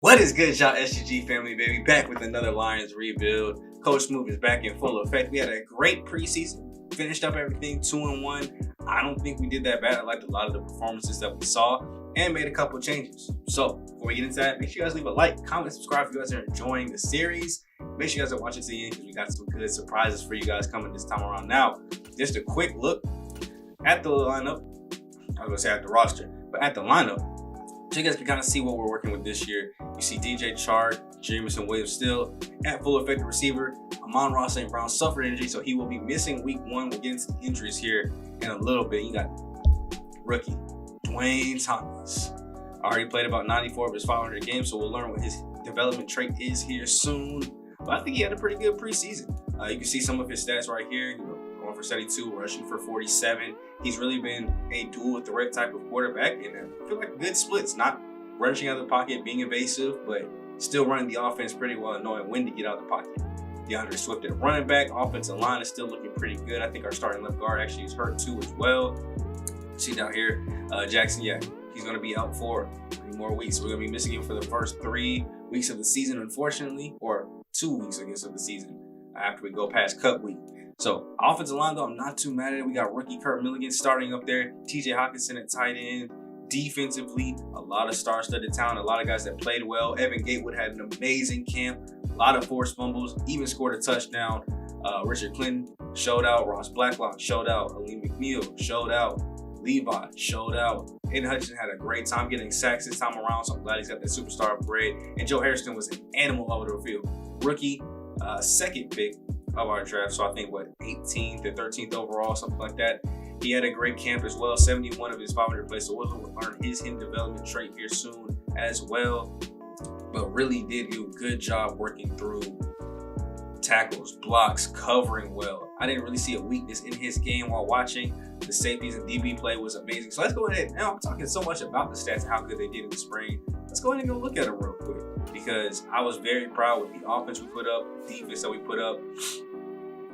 What is good, y'all? SGG family, baby, back with another Lions rebuild. Coach Smooth is back in full effect. We had a great preseason, finished up everything 2-1. I don't think we did that bad. I liked a lot of the performances that we saw and made a couple of changes. So before we get into that, make sure you guys leave a like, comment, subscribe if you guys are enjoying the series. Make sure you guys are watching to the end because we got some good surprises for you guys coming this time around. Now, just a quick look at the lineup. I was gonna say at the roster, but at the lineup, so you guys can kind of see what we're working with this year. You see DJ Chark, Jameson Williams still at full effective receiver. Amon-Ra St. Brown suffered injury, so he will be missing week 1. We'll get into the injuries here in a little bit. You got rookie Dwayne Thomas. Already played about 94 of his 500 games, so we'll learn what his development trait is here soon. But I think he had a pretty good preseason. You can see some of his stats right here. Going for 72, rushing for 47. He's really been a dual threat type of quarterback, and I feel like good splits, not rushing out of the pocket, being evasive, but still running the offense pretty well and knowing when to get out of the pocket. DeAndre Swift at running back. Offensive line is still looking pretty good. I think our starting left guard actually is hurt too as well. See down here, Jackson, he's going to be out for 3 more weeks. We're going to be missing him for the first 3 weeks of the season, unfortunately, or 2 weeks, I guess, of the season after we go past cut week. So offensive line, though, I'm not too mad at it. We got rookie Kurt Milligan starting up there. TJ Hawkinson at tight end. Defensively, a lot of star-studded talent, a lot of guys that played well. Evan Gatewood had an amazing camp, a lot of forced fumbles, even scored a touchdown. Richard Clinton showed out. Ross Blacklock showed out. Ali McNeil showed out. Levi showed out. Aiden Hutchinson had a great time getting sacks this time around, so I'm glad he's got that superstar upgrade. And Joe Harrison was an animal over the field. Rookie, second pick of our draft, so I think 18th or 13th overall, something like that. He had a great camp as well, 71 of his 500 plays, so we'll learn his development trait here soon as well. But really did do a good job working through tackles, blocks, covering well. I didn't really see a weakness in his game while watching. The safeties and DB play was amazing. So let's go ahead. Now I'm talking so much about the stats and how good they did in the spring. Let's go ahead and go look at them real quick, because I was very proud with the offense we put up, the defense that we put up.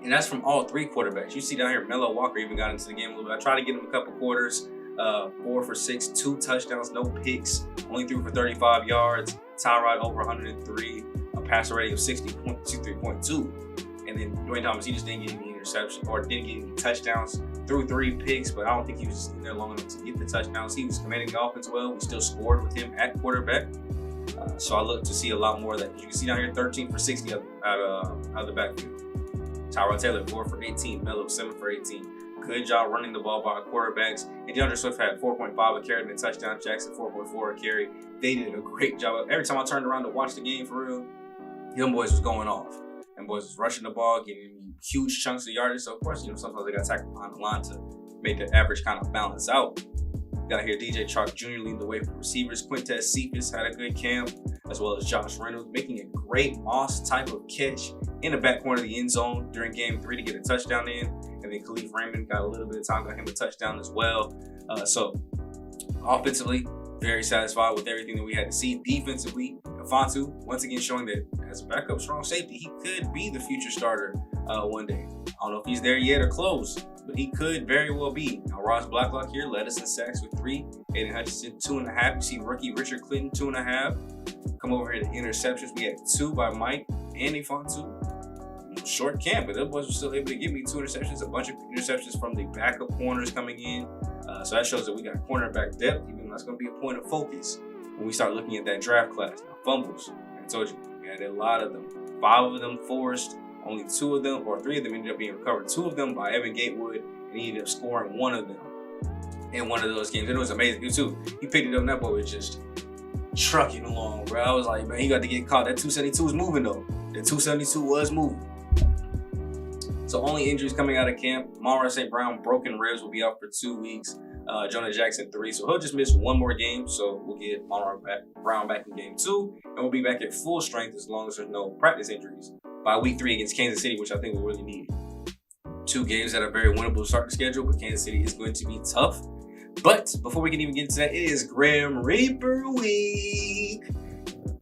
And that's from all 3 quarterbacks. You see down here, Mello Walker even got into the game a little bit. I tried to get him a couple quarters, 4 for 6, 2 touchdowns, no picks, only threw for 35 yards. Tyrod over 103, a passer rating of 60.23.2. And then Dwayne Thomas, he just didn't get any interception or didn't get any touchdowns. Threw 3 picks, but I don't think he was in there long enough to get the touchdowns. He was commanding the offense well. We still scored with him at quarterback. So I look to see a lot more of that. You can see down here, 13 for 60 out of the backfield. Tyrod Taylor, 4 for 18. Mello, 7 for 18. Good job running the ball by our quarterbacks. And DeAndre Swift had 4.5 a carry and a touchdown. Jackson, 4.4 a carry. They did a great job. Every time I turned around to watch the game for real, young boys was going off. And boys was rushing the ball, getting huge chunks of yardage. So, of course, sometimes they got tackled behind the line to make the average kind of balance out. Got here DJ Chark Jr. leading the way for receivers. Quintez Cephas had a good camp, as well as Josh Reynolds making a great Moss type of catch in the back corner of the end zone during game 3 to get a touchdown in. And then Khalif Raymond got a little bit of time, got him a touchdown as well. So offensively, very satisfied with everything that we had to see. Defensively, Fontu, once again showing that as a backup strong safety, he could be the future starter one day. I don't know if he's there yet or close, but he could very well be. Now, Ross Blacklock here led us in sacks with 3. Aiden Hutchinson, 2.5. You see rookie Richard Clinton, 2.5. Come over here to interceptions. We had 2 by Mike and Fontu. Short camp, but those boys were still able to give me 2 interceptions, a bunch of interceptions from the backup corners coming in. So that shows that we got cornerback depth, even though that's going to be a point of focus when we start looking at that draft class. Now, fumbles, I told you, we had a lot of them. 5 of them forced, only 2 of them, or 3 of them ended up being recovered. 2 of them by Evan Gatewood, and he ended up scoring 1 of them in one of those games. And it was amazing, too. He picked it up, and that boy was just trucking along, bro. I was like, man, he got to get caught. That 272 was moving, though. The 272 was moving. So only injuries coming out of camp. Amon-Ra St. Brown, broken ribs, will be out for 2 weeks. Jonah Jackson, 3. So he'll just miss 1 more game. So we'll get Amon-Ra Brown back in game 2. And we'll be back at full strength as long as there's no practice injuries by week 3 against Kansas City, which I think we really need. 2 games that are very winnable to start the schedule, but Kansas City is going to be tough. But before we can even get into that, it is Grim Reaper week.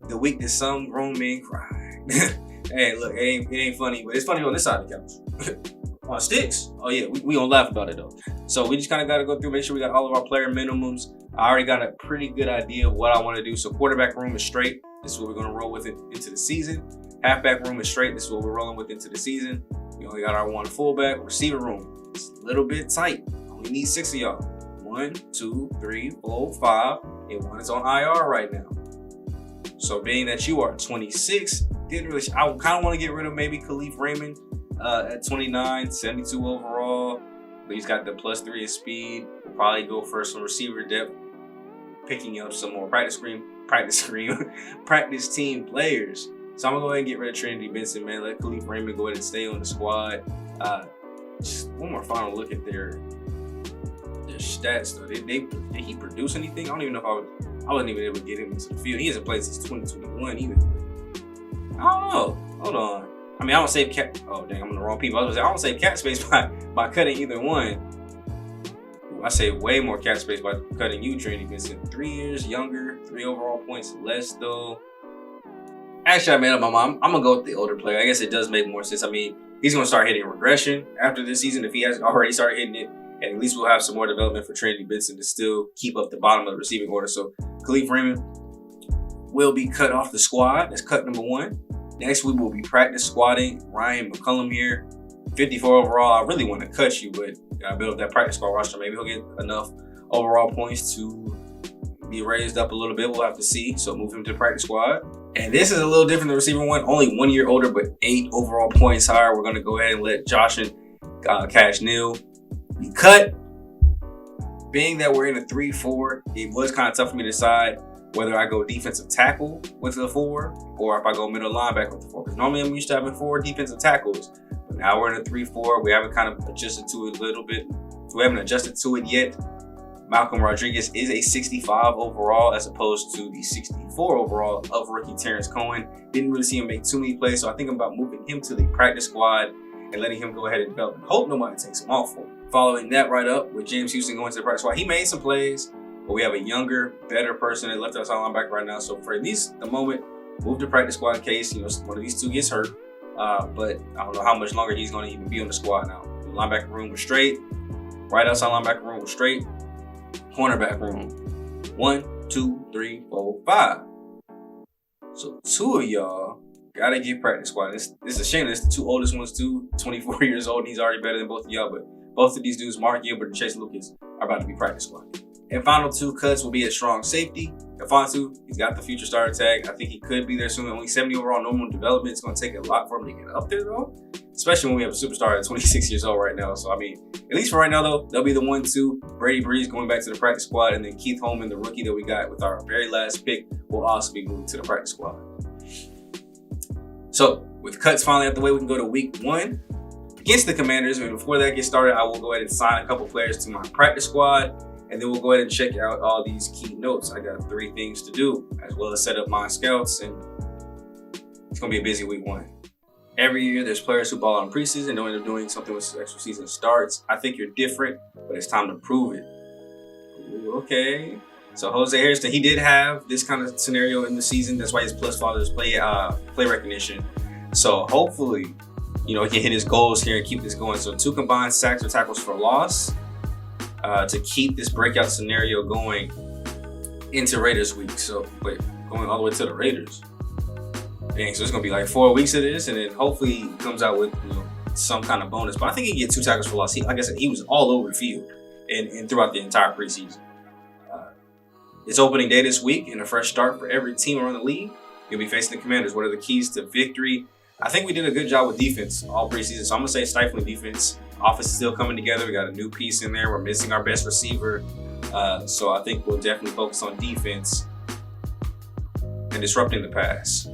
The week that some grown men cry. Hey, look, it ain't funny, but it's funny on this side of the couch. On sticks, oh yeah, we gonna laugh about it though. So we just kind of got to go through, make sure we got all of our player minimums. I already got a pretty good idea of what I want to do. So quarterback room is straight. This is what we're going to roll with it into the season. Halfback room is straight. This is what we're rolling with into the season. We only got our one fullback. Receiver room, it's a little bit tight. We need 6 of y'all. 1, 2, 3, 4, 5, and 1 is on IR right now. So being that you are 26, I kind of want to get rid of maybe Khalif Raymond at 29, 72 overall. But he's got the +3 of speed. We'll probably go for some receiver depth, picking up some more practice team players. So I'm gonna go ahead and get rid of Trinity Benson, man. Let Khalif Raymond go ahead and stay on the squad. Just one more final look at their stats though. Did he produce anything? I don't even know if I wasn't even able to get him into the field. He hasn't played since 2021 either. I don't know. Hold on. I mean, I don't save cap. Oh dang, I'm in the wrong people. I don't save cap space by cutting either one. I save way more cap space by cutting you, Trinity Benson. 3 years younger, 3 overall points less though. Actually, I made up my mind. I'm gonna go with the older player. I guess it does make more sense. I mean, he's gonna start hitting regression after this season if he hasn't already started hitting it. And at least we'll have some more development for Trinity Benson to still keep up the bottom of the receiving order. So Khalif Raymond will be cut off the squad. That's cut number 1. Next, we will be practice squatting Ryan McCullum here. 54 overall. I really want to cut you, but gotta build up that practice squad roster. Maybe he'll get enough overall points to be raised up a little bit. We'll have to see. So move him to the practice squad. And this is a little different than receiver 1. Only 1 year older, but 8 overall points higher. We're going to go ahead and let Josh and Cash Neal be cut. Being that we're in a 3-4, it was kind of tough for me to decide whether I go defensive tackle with the 4 or if I go middle linebacker with the 4. Because normally I'm used to having 4 defensive tackles. But now we're in a 3-4. We haven't kind of adjusted to it a little bit. So we haven't adjusted to it yet. Malcolm Rodriguez is a 65 overall as opposed to the 64 overall of rookie Terrence Cohen. Didn't really see him make too many plays, so I think I'm about moving him to the practice squad and letting him go ahead and develop. Hope nobody takes him off for him. Following that right up with James Houston going to the practice squad. He made some plays, but we have a younger, better person at left outside linebacker right now. So for at least the moment, move to practice squad in case one of these two gets hurt. But I don't know how much longer he's going to even be on the squad now. The linebacker room was straight. Right outside linebacker room was straight. Cornerback room. 1, 2, 3, 4, 5. So 2 of y'all gotta get practice squad. It's a shame. It's the 2 oldest ones too. 24 years old, and he's already better than both of y'all. But both of these dudes, Mark Gilbert and Chase Lucas, are about to be practice squad. And final 2 cuts will be at strong safety. Alfonso, he's got the future starter tag. I think he could be there soon. Only 70 overall normal development. It's going to take a lot for him to get up there though. Especially when we have a superstar at 26 years old right now. So, I mean, at least for right now, though, they'll be the 1-2. Brady Breeze going back to the practice squad. And then Keith Holman, the rookie that we got with our very last pick, will also be moving to the practice squad. So, with cuts finally out the way, we can go to week 1 against the Commanders. And before that gets started, I will go ahead and sign a couple players to my practice squad. And then we'll go ahead and check out all these key notes. I got 3 things to do, as well as set up my scouts. And it's going to be a busy week 1. Every year, there's players who ball on preseason and don't end up doing something when the actual season starts. I think you're different, but it's time to prove it. Ooh, okay. So Jose Harrison, he did have this kind of scenario in the season. That's why his plus fathers play recognition. So hopefully, he can hit his goals here and keep this going. So 2 combined sacks or tackles for loss to keep this breakout scenario going into Raiders week. So wait, going all the way to the Raiders. Dang, so it's gonna be like 4 weeks of this, and then hopefully he comes out with some kind of bonus. But I think he can get 2 tackles for loss. Like I said, he was all over the field and throughout the entire preseason. It's opening day this week and a fresh start for every team around the league. You'll be facing the Commanders. What are the keys to victory? I think we did a good job with defense all preseason, so I'm gonna say stifling defense. Offense is still coming together. We got a new piece in there. We're missing our best receiver, so I think we'll definitely focus on defense and disrupting the pass.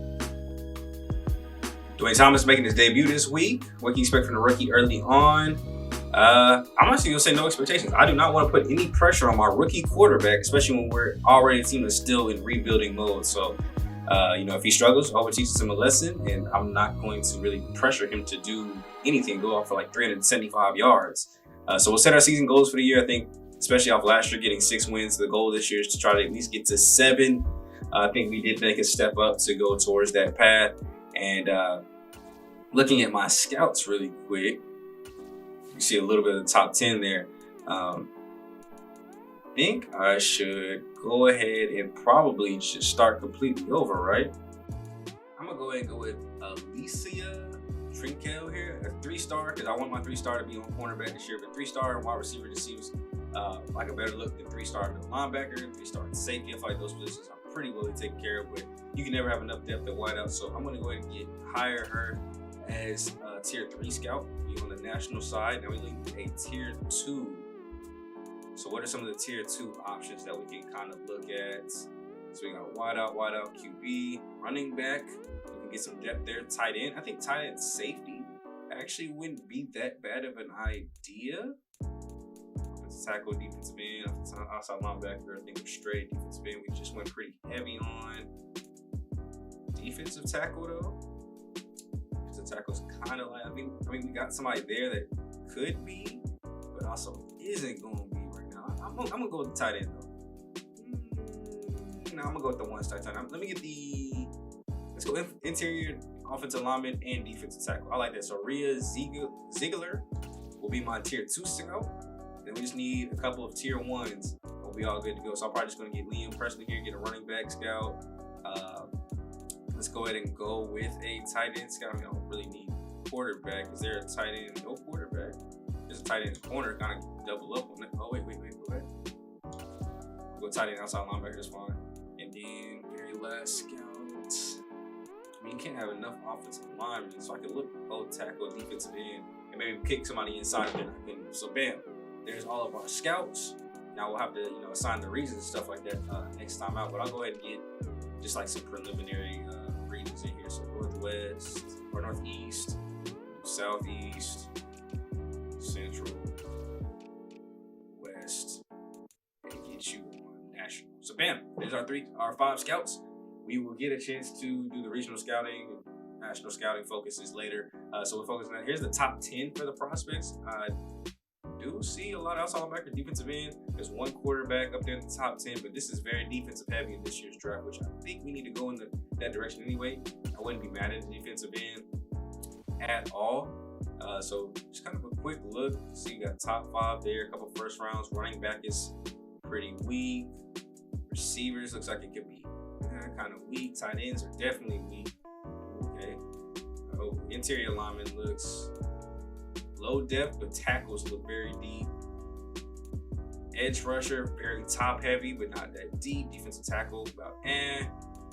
Dwayne Thomas making his debut this week. What can you expect from the rookie early on? I'm honestly gonna say no expectations. I do not want to put any pressure on my rookie quarterback, especially when we're already a team that's still in rebuilding mode. So, if he struggles, I'll teach him a lesson, and I'm not going to really pressure him to do anything, go off for like 375 yards. So we'll set our season goals for the year. I think, especially off last year, getting 6 wins. The goal this year is to try to at least get to 7. I think we did make a step up to go towards that path. And looking at my scouts really quick, you see a little bit of the top 10 there. I think I should go ahead and probably just start completely over, right? go ahead and go with Alicia Trinkel here, a 3-star, because I want my 3-star to be on cornerback this year. But 3-star wide receiver just seems like a better look than 3-star middle linebacker, 3-star safety. I feel like those positions are pretty well taken care of, but you can never have enough depth at wideout. So I'm going to go ahead and hire her as a tier 3 scout, be on the national side. Now we leave a tier 2. So what are some of the tier 2 options that we can kind of look at? So we got wideout, QB, running back. We can get some depth there. Tight end. I think tight end safety actually wouldn't be that bad of an idea. Let's tackle defensive end, outside linebacker. I think straight defensive end. We just went pretty heavy on defensive tackle though. Defensive tackle's kind of like, I mean, we got somebody there that could be, but also isn't going to be right now. I'm gonna go with the tight end though. No, I'm gonna go with the 1-star tight end. Let me get let's go interior offensive lineman and defensive tackle. I like that. So Rhea Ziegler will be my tier 2 scout. Then we just need a couple of tier 1s. We'll be all good to go. So I'm probably just gonna get Liam Presley here, get a running back scout. Let's go ahead and go with a tight end scout. I mean, I don't really need quarterback. Is there a tight end? No quarterback. There's a tight end corner, kind of double up on it. Oh wait. Go ahead. Go tight end outside linebacker, that's fine. And then very last scout. I mean, you can't have enough offensive linemen, so I can look both tackle, defensive end, and maybe kick somebody inside if they're not good enough. So bam, there's all of our scouts. Now we'll have to, assign the reasons and stuff like that next time out. But I'll go ahead and get just like some preliminary regions in here. So northwest or northeast, southeast, central, west, and get you on national. So bam, there's our 5 scouts. We will get a chance to do the regional scouting, national scouting focuses later. So we'll focus on that. Here's the top 10 for the prospects. I do see a lot of outside linebacker, defensive end. There's 1 quarterback up there in the top 10, but this is very defensive heavy in this year's draft, which I think we need to go in that direction anyway. I wouldn't be mad at the defensive end at all. So just kind of a quick look. See, you got top 5 there, a couple first rounds. Running back is pretty weak. Receivers looks like it could be kind of weak. Tight ends are definitely weak. Okay. Interior lineman looks low depth, but tackles look very deep. Edge rusher, very top heavy, but not that deep. Defensive tackle, about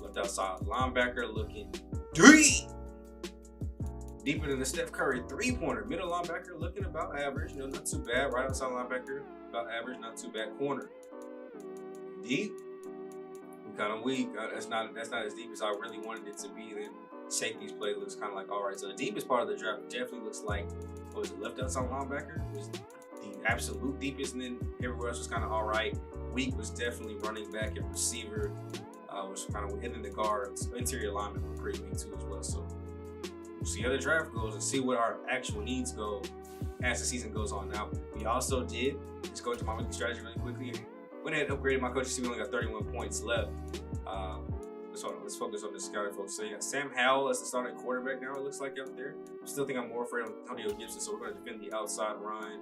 Left outside linebacker looking deep. Deeper than the Steph Curry 3-pointer. Middle linebacker looking about average. Not too bad. Right outside linebacker, about average, not too bad. Corner, deep. Kind of weak. That's not as deep as I really wanted it to be. Then safety's play looks kind of like all right. So the deepest part of the draft definitely looks like left outside linebacker was the absolute deepest, and then everywhere else was kind of all right. Weak was definitely running back and receiver. Was kind of hitting the guards. Interior linemen were pretty weak too as well. So we'll see how the draft goes and see what our actual needs go as the season goes on. Now we also did just go into my weekly strategy really quickly. Went ahead and upgraded my coaching team. We only got 31 points left. Let's focus on the scouting folks. So you got Sam Howell as the starting quarterback now, it looks like out there. Still think I'm more afraid of Antonio Gibson, so we're going to defend the outside run.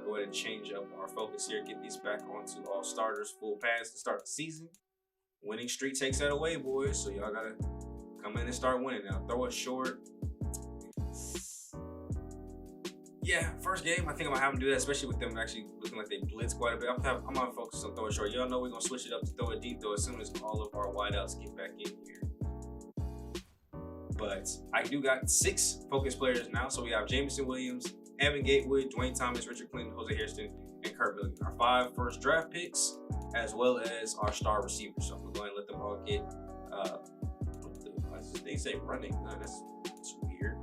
Go ahead and change up our focus here. Get these back onto all starters, full pass to start the season. Winning streak takes that away, boys. So y'all got to come in and start winning now. Throw it short. Yeah, first game, I think I'm gonna have them do that, especially with them actually looking like they blitz quite a bit. I'm gonna focus on throwing short. Y'all know we're gonna switch it up to throw it deep though as soon as all of our wideouts get back in here. But I do got 6 focus players now. So we have Jameson Williams, Evan Gatewood, Dwayne Thomas, Richard Clinton, Jose Hairston, and Kurt Billiken. Our 5 first draft picks, as well as our star receivers. So I'm gonna go ahead and let them all get they say running. That's weird.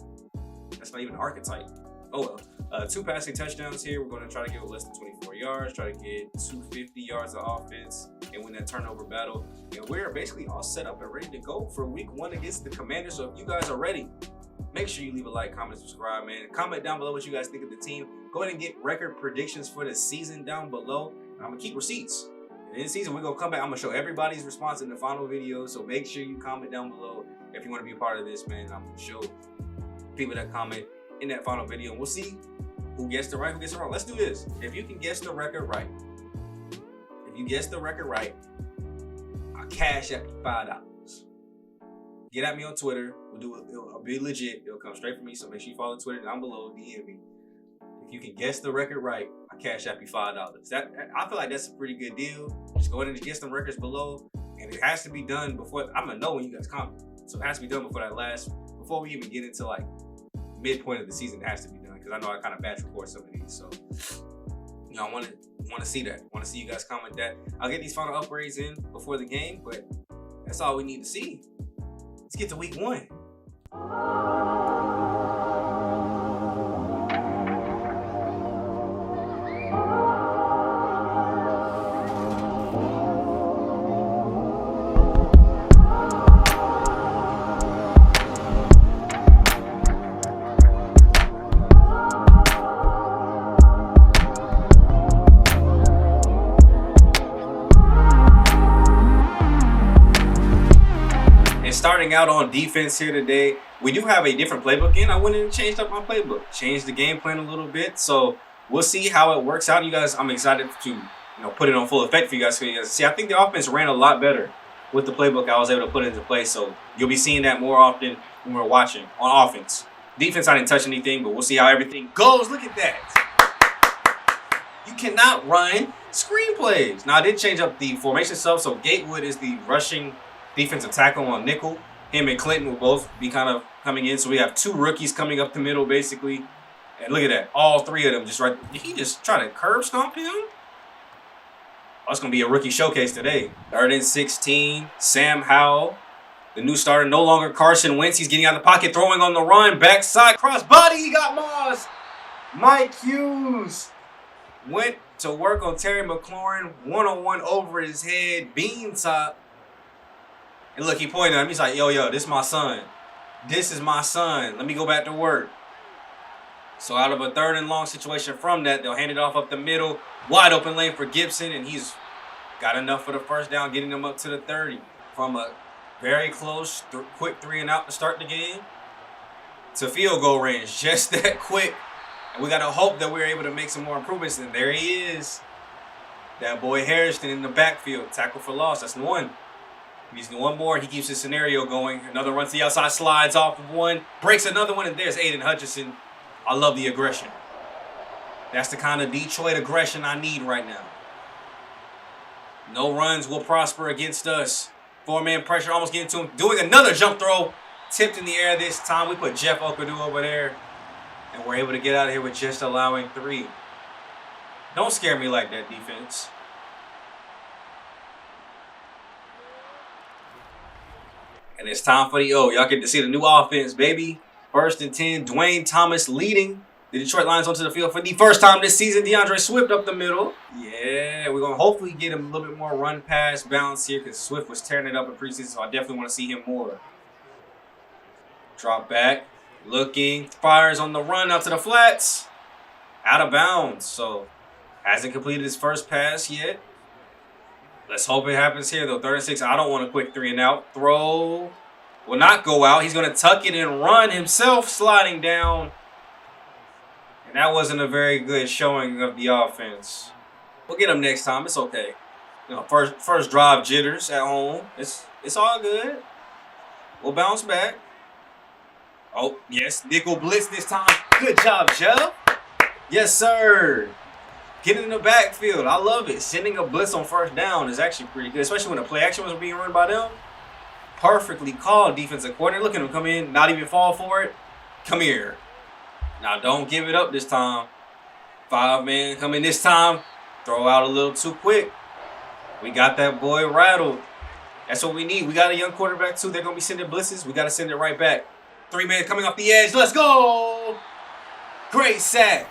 That's not even an archetype. Oh well. 2 passing touchdowns here. We're going to try to get less than 24 yards, try to get 250 yards of offense, and win that turnover battle. And we're basically all set up and ready to go for week 1 against the Commanders. So if you guys are ready, make sure you leave a like, comment, subscribe, man. Comment down below what you guys think of the team. Go ahead and get record predictions for the season down below. I'm going to keep receipts. And in the season, we're going to come back. I'm going to show everybody's response in the final video. So make sure you comment down below if you want to be a part of this, man. I'm going to show people that comment in that final video. And we'll see who gets the right, who gets the wrong. Let's do this. If you can guess the record right, I'll cash up to $5. get at me on Twitter. It'll be legit. It'll come straight from me. So make sure you follow Twitter down below. DM me. If you can guess the record right, I cash app you $5. I feel like that's a pretty good deal. Just go ahead and guess them records below, and it has to be done before. I'm gonna know when you guys comment, so it has to be done before we even get into like midpoint of the season. It has to be done because I know I kind of batch record some of these. So I want to see that. Want to see you guys comment that. I'll get these final upgrades in before the game, but that's all we need to see. Let's get to week 1. Starting out on defense here today, we do have a different playbook in. I went in and changed up my playbook, changed the game plan a little bit. So we'll see how it works out. You guys, I'm excited to put it on full effect for you guys. See, I think the offense ran a lot better with the playbook I was able to put into place. So you'll be seeing that more often when we're watching on offense. Defense, I didn't touch anything, but we'll see how everything goes. Look at that. You cannot run screenplays. Now I did change up the formation stuff. So Gatewood is the rushing defensive tackle on nickel. Him and Clinton will both be kind of coming in. So we have 2 rookies coming up the middle, basically. And look at that. All 3 of them just right. Did he just try to curb stomp him? Oh, it's going to be a rookie showcase today. 3rd and 16. Sam Howell, the new starter. No longer Carson Wentz. He's getting out of the pocket, throwing on the run. Backside, cross body. He got Moss. Mike Hughes went to work on Terry McLaurin. One-on-one over his head. Bean top. And look, he pointed at him. He's like, yo, this is my son. This is my son. Let me go back to work. So out of a 3rd and long situation from that, they'll hand it off up the middle. Wide open lane for Gibson, and he's got enough for the first down, getting them up to the 30. From a very close, quick 3 and out to start the game to field goal range. Just that quick. And we got to hope that we're able to make some more improvements. And there he is. That boy Harrison in the backfield. Tackle for loss. That's 1. He's one more. He keeps his scenario going. Another run to the outside, slides off of one, breaks another one, and there's Aiden Hutchinson. I love the aggression. That's the kind of Detroit aggression I need right now. No runs will prosper against us. 4-man pressure, almost getting to him. Doing another jump throw. Tipped in the air this time. We put Jeff Okadu over there. And we're able to get out of here with just allowing 3. Don't scare me like that, defense. And it's time for the y'all get to see the new offense, baby. 1st and 10. Dwayne Thomas leading the Detroit Lions onto the field for the first time this season. DeAndre Swift up the middle. Yeah, we're going to hopefully get him a little bit more run-pass balance here because Swift was tearing it up in preseason, so I definitely want to see him more. Drop back. Looking. Fires on the run out to the flats. Out of bounds. So, hasn't completed his first pass yet. Let's hope it happens here, though. 3rd and 6. I don't want a quick 3 and out. Throw will not go out. He's going to tuck it and run himself, sliding down. And that wasn't a very good showing of the offense. We'll get him next time. It's okay. First drive jitters at home. It's all good. We'll bounce back. Oh, yes. Nickel blitz this time. Good job, Jeff. Yes, sir. Getting in the backfield. I love it. Sending a blitz on 1st down is actually pretty good, especially when the play action was being run by them. Perfectly called defensive coordinator. Look at him come in, not even fall for it. Come here. Now don't give it up this time. 5-man come in this time. Throw out a little too quick. We got that boy rattled. That's what we need. We got a young quarterback too. They're going to be sending blitzes. We got to send it right back. 3-man coming off the edge. Let's go. Great sack.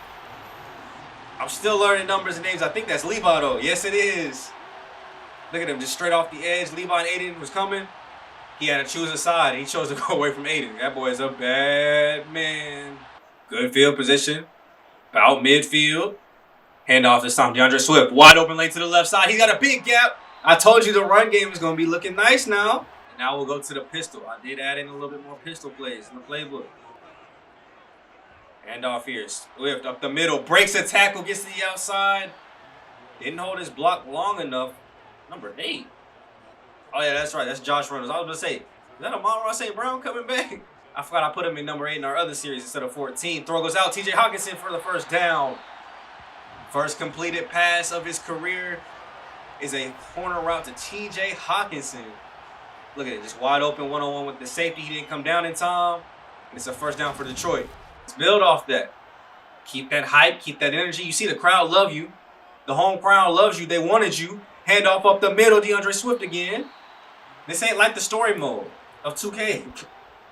I'm still learning numbers and names. I think that's Levi, though. Yes, it is. Look at him, just straight off the edge. Levi and Aiden was coming. He had to choose a side. He chose to go away from Aiden. That boy is a bad man. Good field position. About midfield. Handoff this time. DeAndre Swift. Wide open lane to the left side. He got a big gap. I told you the run game is going to be looking nice now. And now we'll go to the pistol. I did add in a little bit more pistol plays in the playbook. Handoff here. Swift up the middle. Breaks a tackle. Gets to the outside. Didn't hold his block long enough. Number 8. Oh, yeah, that's right. That's Josh Reynolds. I was going to say, that Amon-Ra St. Brown coming back? I forgot I put him in number 8 in our other series instead of 14. Throw goes out. TJ Hawkinson for the first down. First completed pass of his career is a corner route to TJ Hawkinson. Look at it, just wide open one-on-one with the safety. He didn't come down in time. And it's a first down for Detroit. Let's build off that. Keep that hype, keep that energy. You see the crowd love you. The home crowd loves you. They wanted you. Hand off up the middle, DeAndre Swift again. This ain't like the story mode of 2K.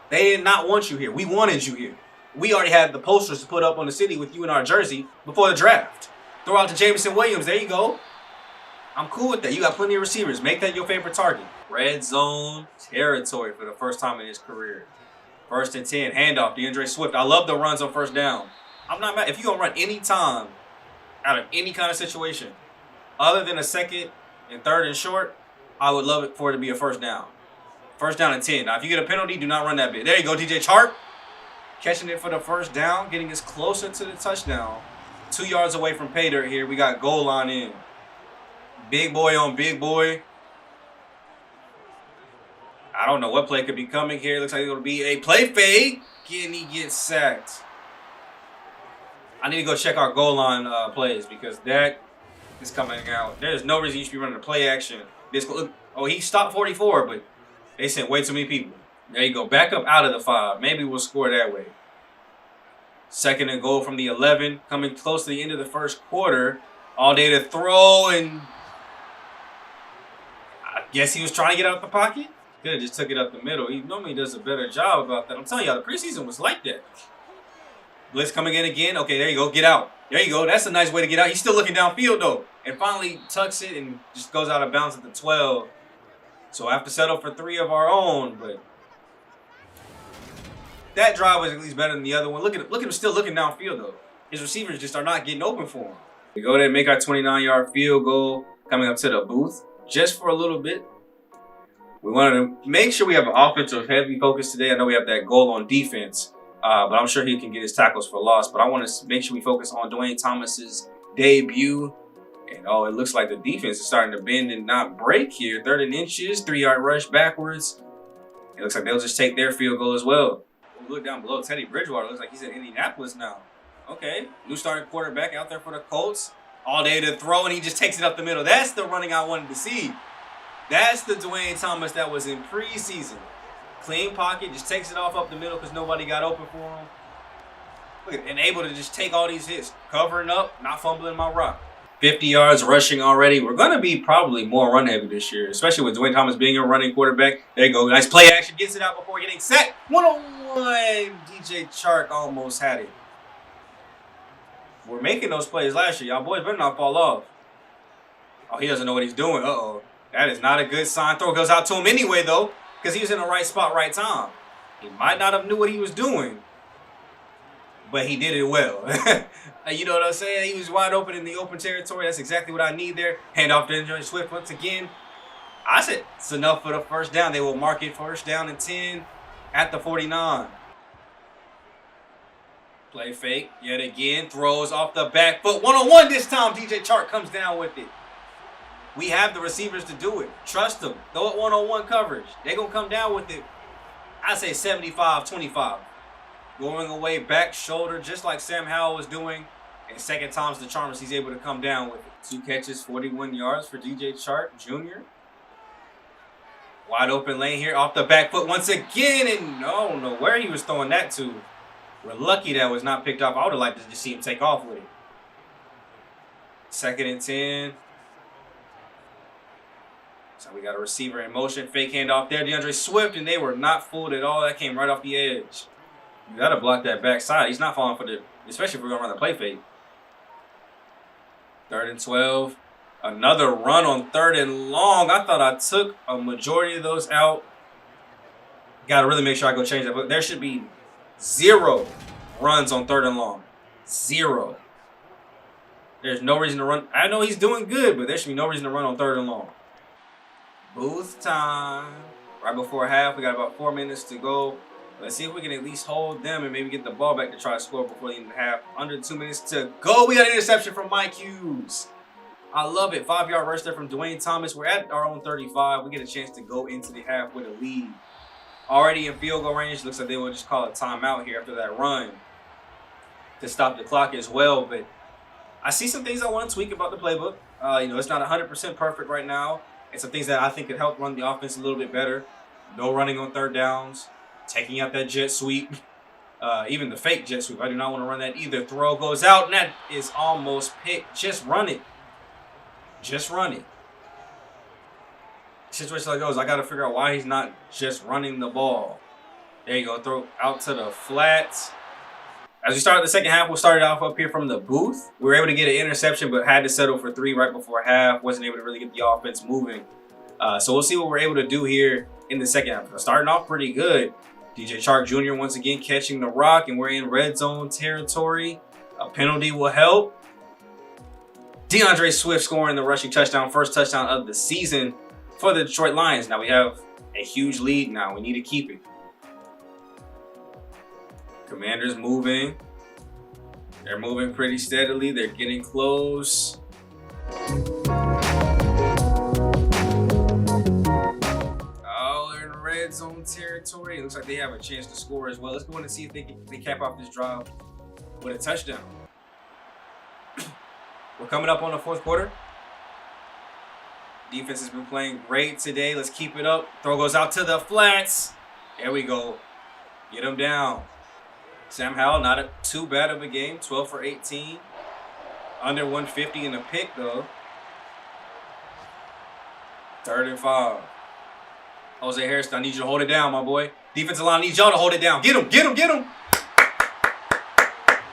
They did not want you here. We wanted you here. We already had the posters to put up on the city with you in our jersey before the draft. Throw out to Jameson Williams. There you go. I'm cool with that. You got plenty of receivers. Make that your favorite target. Red zone territory for the first time in his career. 1st and 10. Handoff. DeAndre Swift. I love the runs on first down. I'm not mad. If you're going to run any time out of any kind of situation, other than a 2nd and 3rd and short, I would love it for it to be a first down. First down and 10. Now, if you get a penalty, do not run that bit. There you go, DJ Chark. Catching it for the first down, getting us closer to the touchdown. 2 yards away from pay dirt here. We got goal line in. Big boy on big boy. I don't know what play could be coming here. Looks like it's going to be a play fake. And he gets sacked. I need to go check our goal line plays because that is coming out. There's no reason you should be running a play action. Oh, he stopped 44, but they sent way too many people. There you go. Back up out of the 5. Maybe we'll score that way. 2nd and goal from the 11. Coming close to the end of the first quarter. All day to throw, and I guess he was trying to get out the pocket. Could have just took it up the middle. He normally does a better job about that. I'm telling y'all, the preseason was like that. Blitz coming in again. Okay, there you go. Get out. There you go. That's a nice way to get out. He's still looking downfield, though. And finally tucks it and just goes out of bounds at the 12. So I have to settle for 3 of our own, but that drive was at least better than the other one. Look at him still looking downfield, though. His receivers just are not getting open for him. We go there and make our 29-yard field goal coming up to the booth just for a little bit. We wanted to make sure we have an offensive heavy focus today. I know we have that goal on defense, but I'm sure he can get his tackles for loss. But I want to make sure we focus on Dwayne Thomas's debut. And oh, it looks like the defense is starting to bend and not break here. 3rd and inches, 3-yard rush backwards. It looks like they'll just take their field goal as well. We look down below. Teddy Bridgewater looks like he's in Indianapolis now. Okay, new starting quarterback out there for the Colts. All day to throw, and he just takes it up the middle. That's the running I wanted to see. That's the Dwayne Thomas that was in preseason. Clean pocket, just takes it off up the middle because nobody got open for him. Look at it, and able to just take all these hits. Covering up, not fumbling my rock. 50 yards rushing already. We're going to be probably more run heavy this year, especially with Dwayne Thomas being a running quarterback. There you go. Nice play action. Gets it out before getting sacked. 1-on-1. DJ Chark almost had it. We're making those plays last year. Y'all boys better not fall off. Oh, he doesn't know what he's doing. Uh-oh. That is not a good sign. Throw goes out to him anyway, though, because he was in the right spot, right time. He might not have knew what he was doing, but he did it well. You know what I'm saying? He was wide open in the open territory. That's exactly what I need there. Hand off to DeAndre Swift once again. I said it's enough for the first down. They will mark it first down and 10 at the 49. Play fake yet again. Throws off the back foot. 1-on-1 this time. DJ Chark comes down with it. We have the receivers to do it. Trust them. Throw it 1-on-1 coverage. They're going to come down with it. I say 75-25. Going away back shoulder just like Sam Howell was doing. And second time's the charm as he's able to come down with it. 2 catches, 41 yards for DJ Chark Jr. Wide open lane here off the back foot once again. And I don't know where he was throwing that to. We're lucky that was not picked up. I would have liked to just see him take off with it. 2nd and 10. So we got a receiver in motion. Fake handoff there. DeAndre Swift, and they were not fooled at all. That came right off the edge. You got to block that backside. He's not falling for the, especially if we're going to run the play fake. 3rd and 12. Another run on 3rd and long. I thought I took a majority of those out. Got to really make sure I go change that. But there should be 0 runs on 3rd and long. 0. There's no reason to run. I know he's doing good, but there should be no reason to run on 3rd and long. Booth time. Right before half. We got about 4 minutes to go. Let's see if we can at least hold them and maybe get the ball back to try to score before the end of the half. Under 2 minutes to go. We got an interception from Mike Hughes. I love it. 5-yard rush there from Dwayne Thomas. We're at our own 35. We get a chance to go into the half with a lead. already in field goal range. Looks like they will just call a timeout here after that run to stop the clock as well. But I see some things I want to tweak about the playbook. It's not 100% perfect right now. And some things that I think could help run the offense a little bit better. No running on third downs, taking out that jet sweep, even the fake jet sweep. I do not want to run that either. Throw goes out, and that is almost picked. Just run it. Just run it. Situation like those, I got to figure out why he's not just running the ball. There you go. Throw out to the flats. As we start the second half, we'll start it off up here from the booth. We were able to get an interception, but had to settle for 3 right before half. Wasn't able to really get the offense moving. So we'll see what we're able to do here in the second half. Starting off pretty good. DJ Chark Jr. once again catching the rock, and we're in red zone territory. A penalty will help. DeAndre Swift scoring the rushing touchdown, first touchdown of the season for the Detroit Lions. Now we have a huge lead now. We need to keep it. Commanders moving. They're moving pretty steadily. They're getting close. Oh, they're in red zone territory. It looks like they have a chance to score as well. Let's go in and see if they cap off this drive with a touchdown. We're coming up on the fourth quarter. Defense has been playing great today. Let's keep it up. Throw goes out to the flats. There we go. Get them down. Sam Howell, not too bad of a game. 12 for 18. Under 150 in the pick, though. 3rd and 5. Jose Harrison, I need you to hold it down, my boy. Defensive line, I need y'all to hold it down. Get him, get him, get him.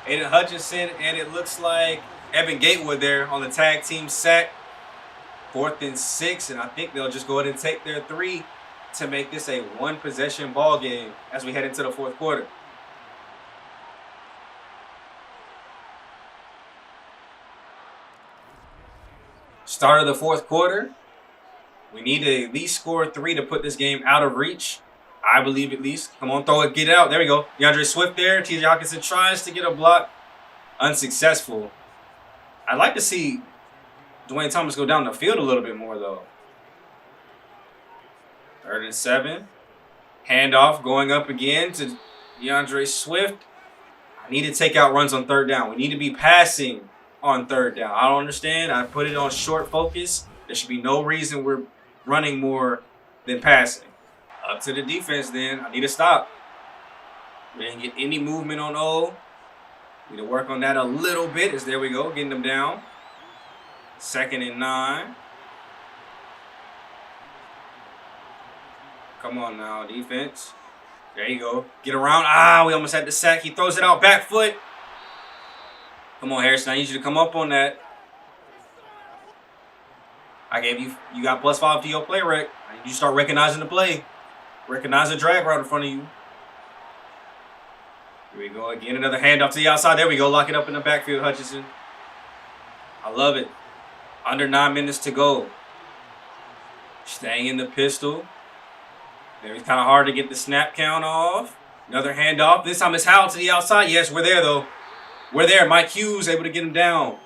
Aiden Hutchinson, and it looks like Evan Gatewood there on the tag team sack. 4th and 6, and I think they'll just go ahead and take their 3 to make this a 1-possession ball game as we head into the fourth quarter. Start of the fourth quarter. We need to at least score 3 to put this game out of reach. I believe at least. Come on, throw it, get it out. There we go. DeAndre Swift there. TJ Hawkinson tries to get a block. Unsuccessful. I'd like to see Dwayne Thomas go down the field a little bit more, though. 3rd and 7. Handoff going up again to DeAndre Swift. I need to take out runs on 3rd down. We need to be passing on 3rd down. I don't understand. I put it on short focus. There should be no reason we're running more than passing. Up to the defense then. I need to stop. We didn't get any movement on O. Need to work on that a little bit. There we go. Getting them down. 2nd and 9. Come on now, defense. There you go. Get around. Ah, we almost had the sack. He throws it out. Back foot. Come on, Harrison. I need you to come up on that. I gave you got +5 to your play rec. I need you to start recognizing the play. Recognize the drag route in front of you. Here we go again. Another handoff to the outside. There we go. Lock it up in the backfield, Hutchinson. I love it. Under 9 minutes to go. Staying in the pistol. There, it's kind of hard to get the snap count off. Another handoff. This time it's Howell to the outside. Yes, we're there, though. We're there. Mike Hughes able to get him down.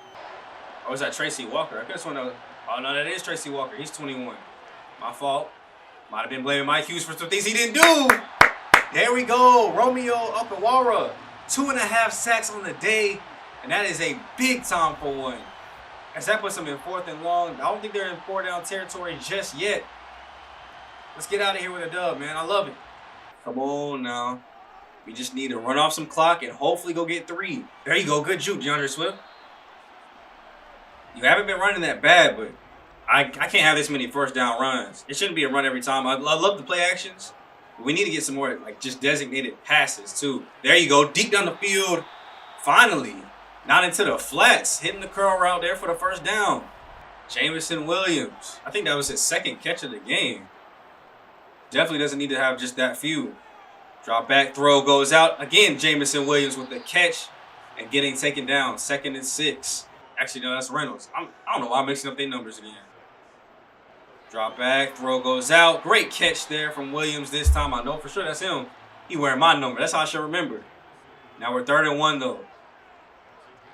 Or was that Tracy Walker? I guess one of. Oh, no, that is Tracy Walker. He's 21. My fault. Might have been blaming Mike Hughes for some things he didn't do. There we go. Romeo Okawara. 2.5 sacks on the day. And that is a big time for one. As that puts them in 4th and long. I don't think they're in 4-down territory just yet. Let's get out of here with a dub, man. I love it. Come on now. We just need to run off some clock and hopefully go get 3. There you go. Good juke, DeAndre Swift. You haven't been running that bad, but I can't have this many 1st down runs. It shouldn't be a run every time. I love the play actions. But we need to get some more like just designated passes too. There you go. Deep down the field. Finally. Not into the flats. Hitting the curl route there for the 1st down. Jamison Williams. I think that was his 2nd catch of the game. Definitely doesn't need to have just that few. Drop back throw goes out. Again, Jamison Williams with the catch and getting taken down. 2nd and 6. Actually, no, that's Reynolds. I don't know why I'm mixing up their numbers again. Drop back, throw goes out. Great catch there from Williams this time. I know for sure that's him. He wearing my number. That's how I should remember. Now we're 3rd and 1, though.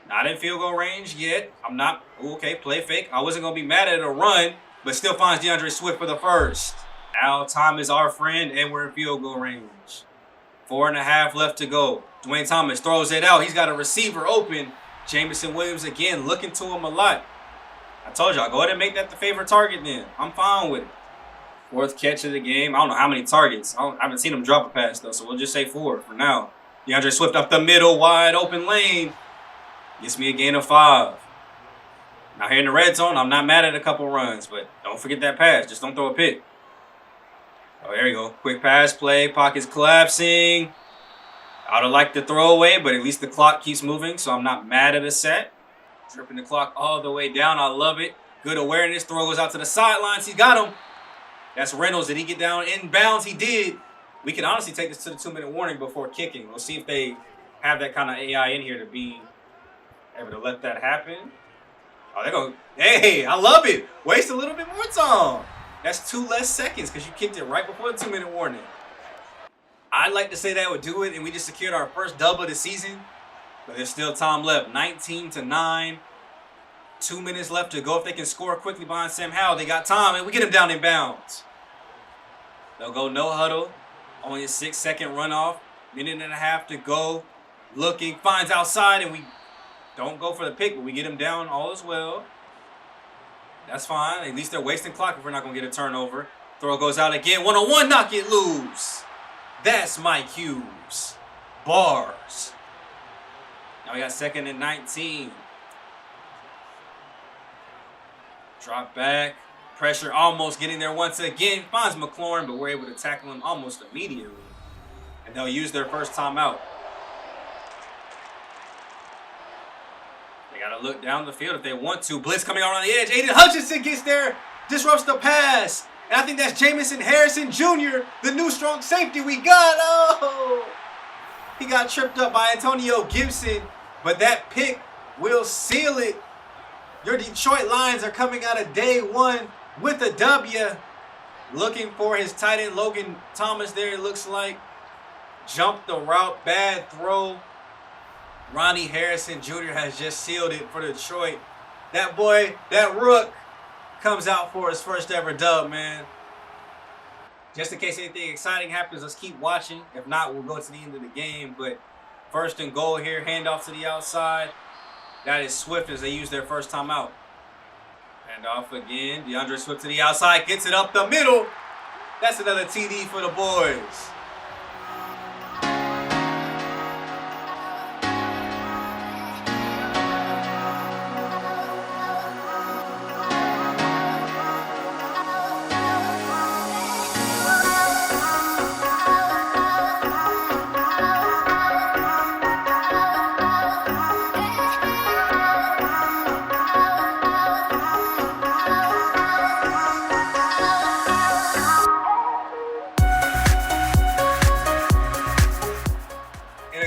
Not in field goal range yet. I'm not. Okay, play fake. I wasn't going to be mad at a run, but still finds DeAndre Swift for the 1st. Now time is our friend, and we're in field goal range. 4.5 left to go. Dwayne Thomas throws it out. He's got a receiver open. Jameson Williams again looking to him a lot. I told y'all, go ahead and make that the favorite target then. I'm fine with it. 4th catch of the game. I don't know how many targets. I haven't seen him drop a pass, though, so we'll just say 4 for now. DeAndre Swift up the middle, wide open lane. Gets me a gain of 5. Now here in the red zone, I'm not mad at a couple runs, but don't forget that pass. Just don't throw a pick. Oh, there you go. Quick pass play. Pocket's collapsing. I would have liked the throwaway, but at least the clock keeps moving, so I'm not mad at a set. Tripping the clock all the way down. I love it. Good awareness. Throw goes out to the sidelines. He got him. That's Reynolds. Did he get down in bounds? He did. We can honestly take this to the 2-minute warning before kicking. We'll see if they have that kind of AI in here to be able to let that happen. Oh, they go. Hey, I love it. Waste a little bit more time. That's 2 less seconds because you kicked it right before the 2-minute warning. I'd like to say that would do it, and we just secured our first dub of the season. But there's still time left. 19-9. 2 minutes left to go. If they can score quickly behind Sam Howell, they got time, and we get him down in bounds. They'll go no huddle. Only a 6-second runoff. 1.5 to go. Looking, finds outside, and we don't go for the pick, but we get him down all as well. That's fine. At least they're wasting clock if we're not going to get a turnover. Throw goes out again. 1-on-1, knock it loose. That's Mike Hughes. Bars. Now we got 2nd and 19. Drop back. Pressure almost getting there once again. Finds McLaurin, but we're able to tackle him almost immediately. And they'll use their first timeout. They got to look down the field if they want to. Blitz coming out on the edge. Aiden Hutchinson gets there. Disrupts the pass. And I think that's Jamison Harrison Jr., the new strong safety we got. Oh! He got tripped up by Antonio Gibson. But that pick will seal it. Your Detroit Lions are coming out of day 1 with a W. Looking for his tight end, Logan Thomas there, it looks like. Jumped the route, bad throw. Ronnie Harrison Jr. has just sealed it for Detroit. That boy, that rook, comes out for his first ever dub, man. Just in case anything exciting happens, let's keep watching. If not, we'll go to the end of the game. But 1st and goal here, handoff to the outside. That is Swift as they use their first timeout. Handoff again. DeAndre Swift to the outside, gets it up the middle. That's another TD for the boys.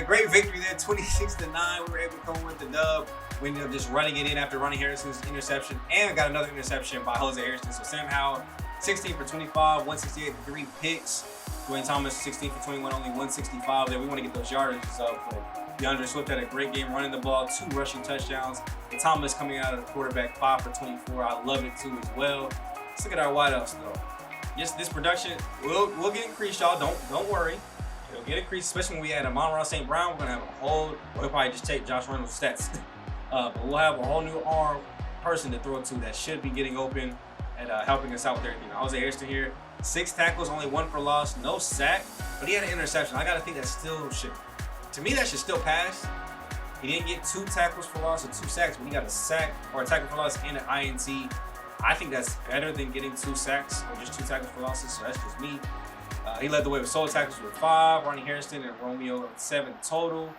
Great victory there, 26-9. We were able to come with the dub. We ended up just running it in after Ronnie Harrison's interception, and got another interception by Jose Harrison. So Sam Howell, 16 for 25, 168, 3 picks. Dwayne Thomas, 16 for 21, only 165 there. We want to get those yardages up. But DeAndre Swift had a great game running the ball, 2 rushing touchdowns. And Thomas coming out of the quarterback, 5 for 24. I love it too as well. Let's look at our wideouts though. Yes, this production will get increased, y'all. Don't worry. It'll get increased, especially when we add Amon-Ra St. Brown. We're gonna have a whole. We'll probably just take Josh Reynolds' stats, but we'll have a whole new arm person to throw to that should be getting open and helping us out with everything. Jose Harrison here, 6 tackles, only 1 for loss, no sack, but he had an interception. I gotta think that still should, to me, that should still pass. He didn't get 2 tackles for loss or 2 sacks, but he got a sack or a tackle for loss and an INT. I think that's better than getting 2 sacks or just 2 tackles for losses. So that's just me. He led the way with solo tackles with 5. Ronnie Harrison and Romeo with 7 total.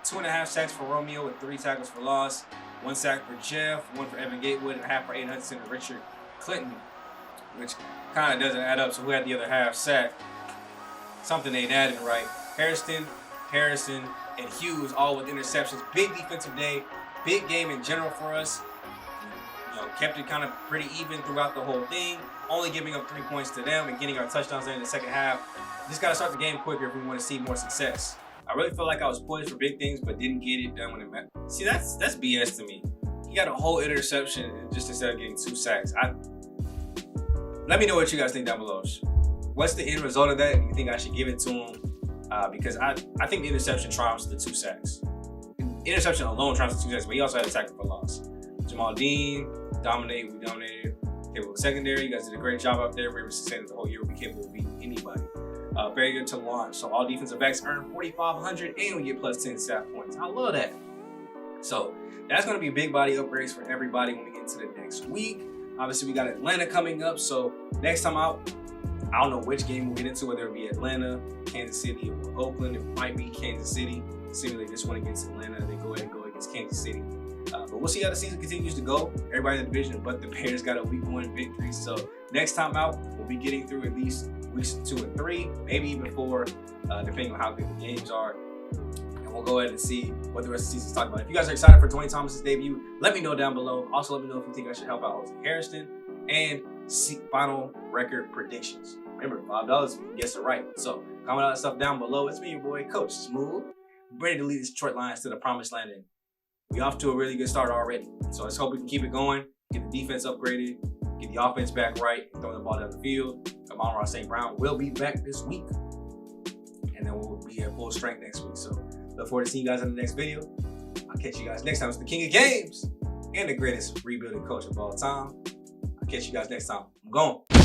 2.5 sacks for Romeo with 3 tackles for loss. 1 sack for Jeff, 1 for Evan Gatewood, and a half for Aiden Hudson and Richard Clinton, which kind of doesn't add up. So who had the other half sack? Something ain't adding right. Harrison, and Hughes all with interceptions. Big defensive day, big game in general for us. You know, kept it kind of pretty even throughout the whole thing. Only giving up 3 points to them and getting our touchdowns there in the second half. Just got to start the game quicker if we want to see more success. I really feel like I was poised for big things, but didn't get it done when it mattered. See, that's BS to me. He got a whole interception just instead of getting 2 sacks. Let me know what you guys think down below. what's the end result of that? You think I should give it to him? Because I think the interception triumphs the 2 sacks. Interception alone triumphs the 2 sacks, but he also had a tackle for loss. Jamal Dean, we dominated. Capable secondary, you guys did a great job up there. Ravens said the whole year will be capable of beating anybody. Very good to launch. So all defensive backs earn 4,500 and we get plus 10 staff points. I love that. So that's going to be big body upgrades for everybody when we get into the next week. Obviously, we got Atlanta coming up. So next time out, I don't know which game we'll get into, whether it be Atlanta, Kansas City, or Oakland. It might be Kansas City. Seemingly this one against Atlanta. They go ahead and go against Kansas City. But we'll see how the season continues to go. Everybody in the division, but the Bears got a week 1 victory. So next time out, we'll be getting through at least weeks 2 and 3, maybe even 4, depending on how good the games are. And we'll go ahead and see what the rest of the season's talking about. If you guys are excited for Dwayne Thomas's debut, let me know down below. Also, let me know if you think I should help out Jose Harrison and see final record predictions. Remember, $5 if you can guess it right. So comment all that stuff down below. It's me, your boy, Coach Smooth, ready to lead the Detroit Lions to the promised land. And we off to a really good start already. So let's hope we can keep it going, get the defense upgraded, get the offense back right, and throw the ball down the field. Amon-Ra St. Brown will be back this week. And then we'll be at full strength next week. So look forward to seeing you guys in the next video. I'll catch you guys next time. It's the King of Games and the greatest rebuilding coach of all time. I'll catch you guys next time. I'm gone.